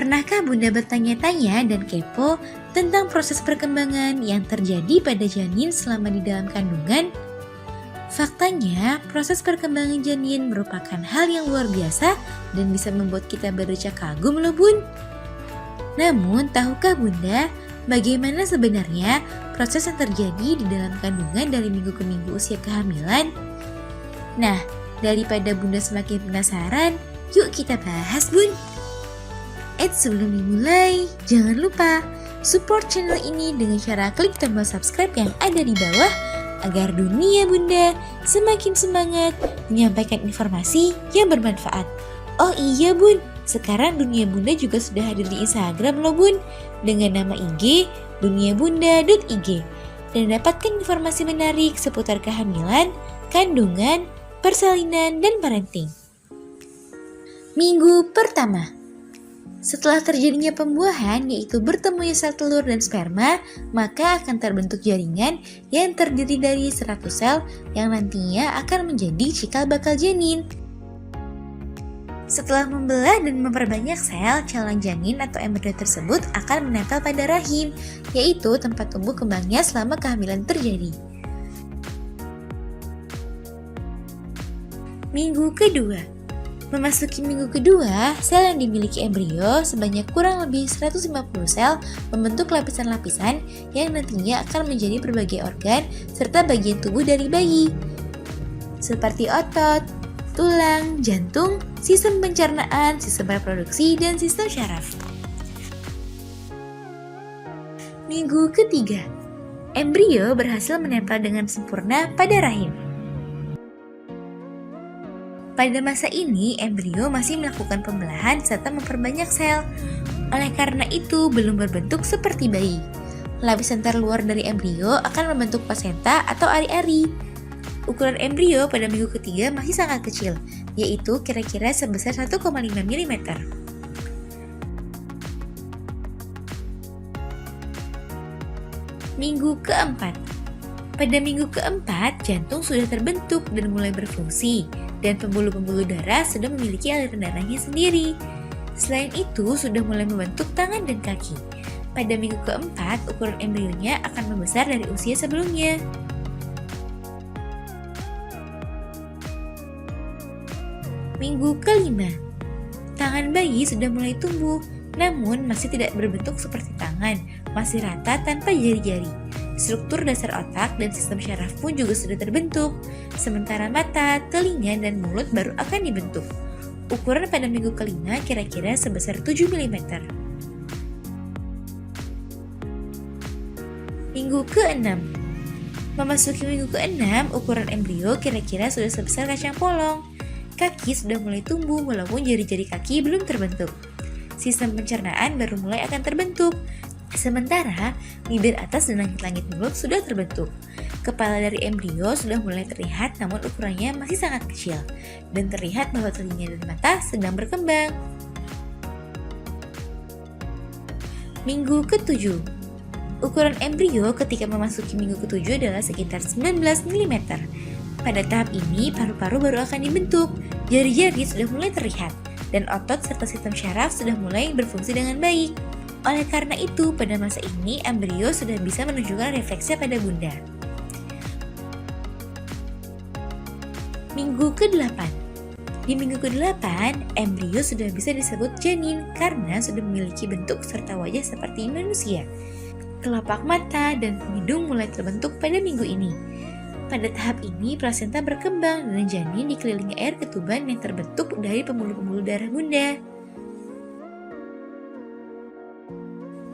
Pernahkah Bunda bertanya-tanya dan kepo tentang proses perkembangan yang terjadi pada janin selama di dalam kandungan? Faktanya, proses perkembangan janin merupakan hal yang luar biasa dan bisa membuat kita berdecak kagum loh Bun. Namun, tahukah Bunda bagaimana sebenarnya proses yang terjadi di dalam kandungan dari minggu ke minggu usia kehamilan? Nah, daripada Bunda semakin penasaran, yuk kita bahas Bun. Sebelum dimulai, jangan lupa support channel ini dengan cara klik tombol subscribe yang ada di bawah agar dunia Bunda semakin semangat menyampaikan informasi yang bermanfaat. Oh iya Bun, sekarang dunia Bunda juga sudah hadir di Instagram loh Bun dengan nama IG duniabunda.ig dan dapatkan informasi menarik seputar kehamilan, kandungan, persalinan, dan parenting. Minggu pertama. Setelah terjadinya pembuahan, yaitu bertemunya sel telur dan sperma, maka akan terbentuk jaringan yang terdiri dari 100 sel yang nantinya akan menjadi cikal bakal janin. Setelah membelah dan memperbanyak sel, calon janin atau embrio tersebut akan menempel pada rahim, yaitu tempat tumbuh kembangnya selama kehamilan terjadi. Minggu kedua. Memasuki minggu kedua, sel yang dimiliki embrio sebanyak kurang lebih 150 sel membentuk lapisan-lapisan yang nantinya akan menjadi berbagai organ serta bagian tubuh dari bayi, seperti otot, tulang, jantung, sistem pencernaan, sistem reproduksi, dan sistem syaraf. Minggu ketiga, embrio berhasil menempel dengan sempurna pada rahim. Pada masa ini, embrio masih melakukan pembelahan serta memperbanyak sel. Oleh karena itu, belum berbentuk seperti bayi. Lapisan terluar dari embrio akan membentuk plasenta atau ari-ari. Ukuran embrio pada minggu ketiga masih sangat kecil, yaitu kira-kira sebesar 1,5 mm. Minggu keempat. Pada minggu keempat, jantung sudah terbentuk dan mulai berfungsi, dan pembuluh-pembuluh darah sudah memiliki aliran darahnya sendiri. Selain itu, sudah mulai membentuk tangan dan kaki. Pada minggu keempat, ukuran embrionya akan membesar dari usia sebelumnya. Minggu kelima. Tangan bayi sudah mulai tumbuh, namun masih tidak berbentuk seperti tangan, masih rata tanpa jari-jari. Struktur dasar otak dan sistem syaraf pun juga sudah terbentuk, sementara mata, telinga, dan mulut baru akan dibentuk. Ukuran pada minggu kelima kira-kira sebesar 7 mm. Minggu keenam. Memasuki minggu keenam, ukuran embrio kira-kira sudah sebesar kacang polong. Kaki sudah mulai tumbuh walaupun jari-jari kaki belum terbentuk. Sistem pencernaan baru mulai akan terbentuk. Sementara, bibir atas dan langit-langit mulut sudah terbentuk. Kepala dari embrio sudah mulai terlihat namun ukurannya masih sangat kecil. Dan terlihat bahwa telinga dan mata sedang berkembang. Minggu ketujuh. Ukuran embrio ketika memasuki minggu ketujuh adalah sekitar 19 mm. Pada tahap ini, paru-paru baru akan dibentuk, jari-jari sudah mulai terlihat, dan otot serta sistem syaraf sudah mulai berfungsi dengan baik. Oleh karena itu, pada masa ini, embrio sudah bisa menunjukkan refleksnya pada Bunda. Minggu ke-8. Di minggu ke-8, embrio sudah bisa disebut janin karena sudah memiliki bentuk serta wajah seperti manusia. Kelopak mata dan hidung mulai terbentuk pada minggu ini. Pada tahap ini, plasenta berkembang dan janin dikelilingi air ketuban yang terbentuk dari pembuluh-pembuluh darah Bunda.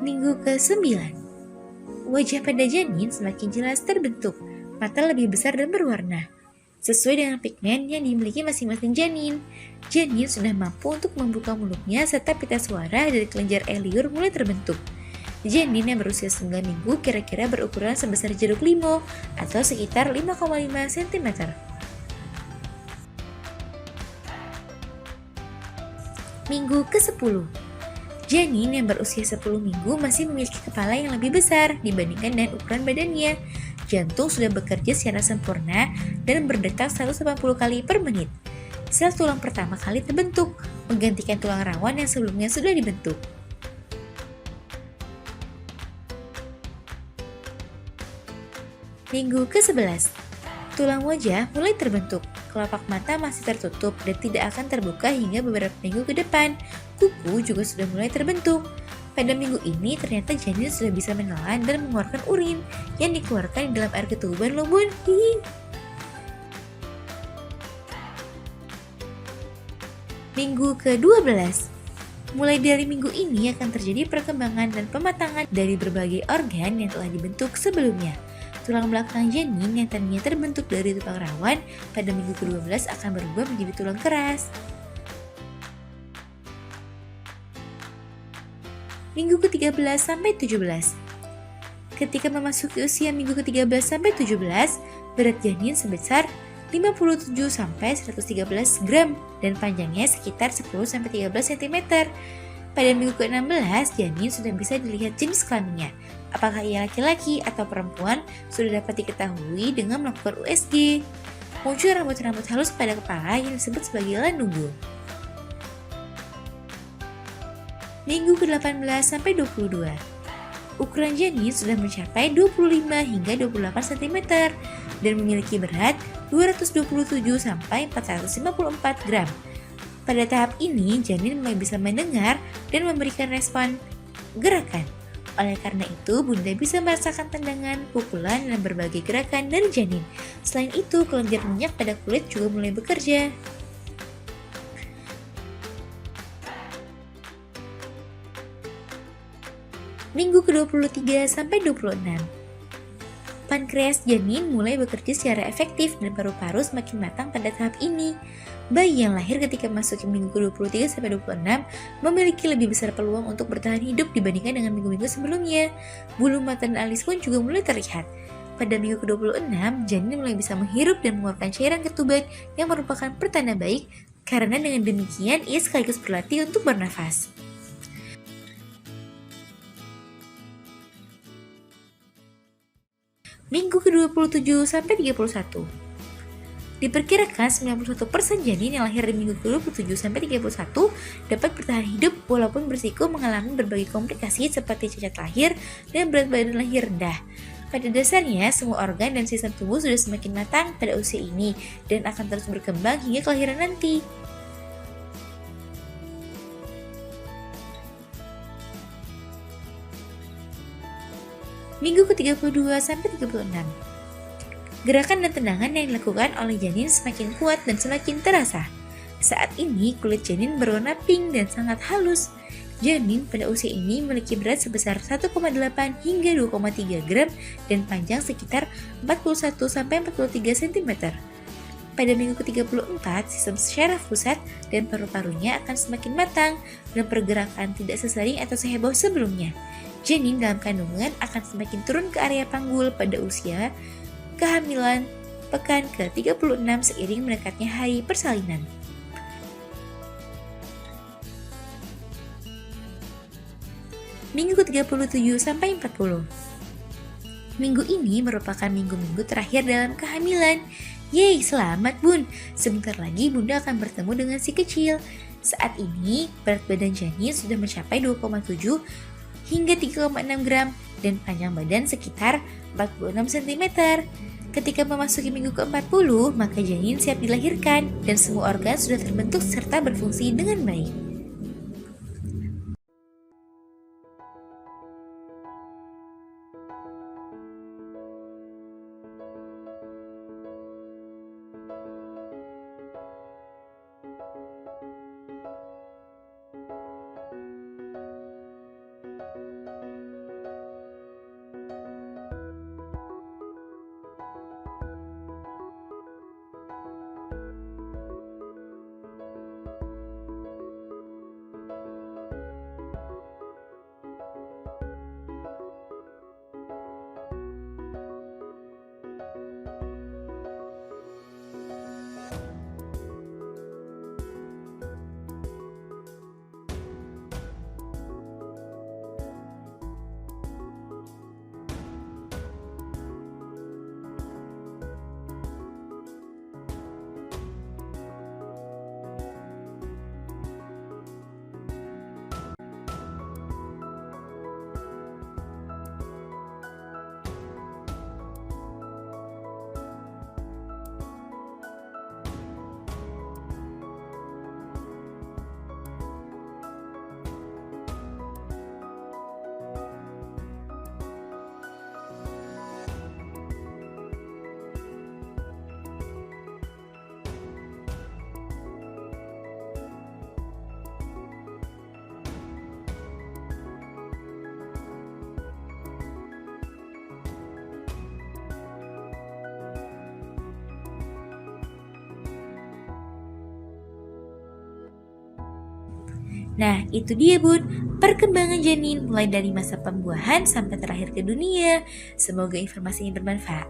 Minggu ke-9. Wajah pada janin semakin jelas terbentuk, mata lebih besar dan berwarna, sesuai dengan pigmen yang dimiliki masing-masing janin. Janin sudah mampu untuk membuka mulutnya serta pita suara dari kelenjar air liur mulai terbentuk. Janin yang berusia 9 minggu kira-kira berukuran sebesar jeruk limau atau sekitar 5,5 cm. Minggu ke-10. Janin yang berusia 10 minggu masih memiliki kepala yang lebih besar dibandingkan dengan ukuran badannya. Jantung sudah bekerja secara sempurna dan berdetak 180 kali per menit. Sel tulang pertama kali terbentuk, menggantikan tulang rawan yang sebelumnya sudah dibentuk. Minggu ke-11, tulang wajah mulai terbentuk, kelopak mata masih tertutup dan tidak akan terbuka hingga beberapa minggu ke depan. Kuku juga sudah mulai terbentuk. Pada minggu ini ternyata janin sudah bisa menelan dan mengeluarkan urin yang dikeluarkan di dalam air ketuban loh bun. Hihi. Minggu ke-12, mulai dari minggu ini akan terjadi perkembangan dan pematangan dari berbagai organ yang telah dibentuk sebelumnya. Tulang belakang janin yang tadinya terbentuk dari tulang rawan pada minggu ke-12 akan berubah menjadi tulang keras. Minggu ke-13 sampai 17. Ketika memasuki usia minggu ke-13 sampai 17, berat janin sebesar 57 sampai 113 gram dan panjangnya sekitar 10 sampai 13 cm. Pada minggu ke-16, janin sudah bisa dilihat jenis kelaminnya. Apakah ia laki-laki atau perempuan sudah dapat diketahui dengan melakukan USG. Muncul rambut-rambut halus pada kepala yang disebut sebagai lanugo. Minggu ke-18 sampai 22. Ukuran janin sudah mencapai 25 hingga 28 cm dan memiliki berat 227 sampai 454 gram. Pada tahap ini, janin mulai bisa mendengar dan memberikan respon gerakan. Oleh karena itu, bunda bisa merasakan tendangan, pukulan, dan berbagai gerakan dari janin. Selain itu, kelenjar minyak pada kulit juga mulai bekerja. Minggu ke-23 sampai 26. Pankreas janin mulai bekerja secara efektif dan paru-paru semakin matang pada tahap ini. Bayi yang lahir ketika masuk ke minggu ke-23 sampai 26 memiliki lebih besar peluang untuk bertahan hidup dibandingkan dengan minggu-minggu sebelumnya. Bulu mata dan alis pun juga mulai terlihat. Pada minggu ke-26, janin mulai bisa menghirup dan mengeluarkan cairan ketuban yang merupakan pertanda baik karena dengan demikian ia sekaligus berlatih untuk bernafas. Minggu ke-27 sampai 31. Diperkirakan 91% janin yang lahir di minggu ke-27 sampai 31 dapat bertahan hidup walaupun berisiko mengalami berbagai komplikasi seperti cacat lahir dan berat badan lahir rendah. Pada dasarnya, semua organ dan sistem tubuh sudah semakin matang pada usia ini dan akan terus berkembang hingga kelahiran nanti. Minggu ke-32 sampai 36. Gerakan dan tendangan yang dilakukan oleh janin semakin kuat dan semakin terasa. Saat ini kulit janin berwarna pink dan sangat halus. Janin pada usia ini memiliki berat sebesar 1,8 hingga 2,3 gram dan panjang sekitar 41 sampai 43 cm. Pada minggu ke-34, sistem syaraf pusat dan paru-parunya akan semakin matang dan pergerakan tidak sesering atau seheboh sebelumnya. Janin dalam kandungan akan semakin turun ke area panggul pada usia kehamilan pekan ke-36 seiring mendekatnya hari persalinan. Minggu ke-37 sampai 40. Minggu ini merupakan minggu-minggu terakhir dalam kehamilan. Yeay, selamat bun! Sebentar lagi bunda akan bertemu dengan si kecil. Saat ini berat badan janin sudah mencapai 2,7 hingga 3,6 gram dan panjang badan sekitar 46 cm. Ketika memasuki minggu ke-40, maka janin siap dilahirkan dan semua organ sudah terbentuk serta berfungsi dengan baik. Nah, itu dia Bun, perkembangan janin mulai dari masa pembuahan sampai terakhir ke dunia. Semoga informasinya bermanfaat.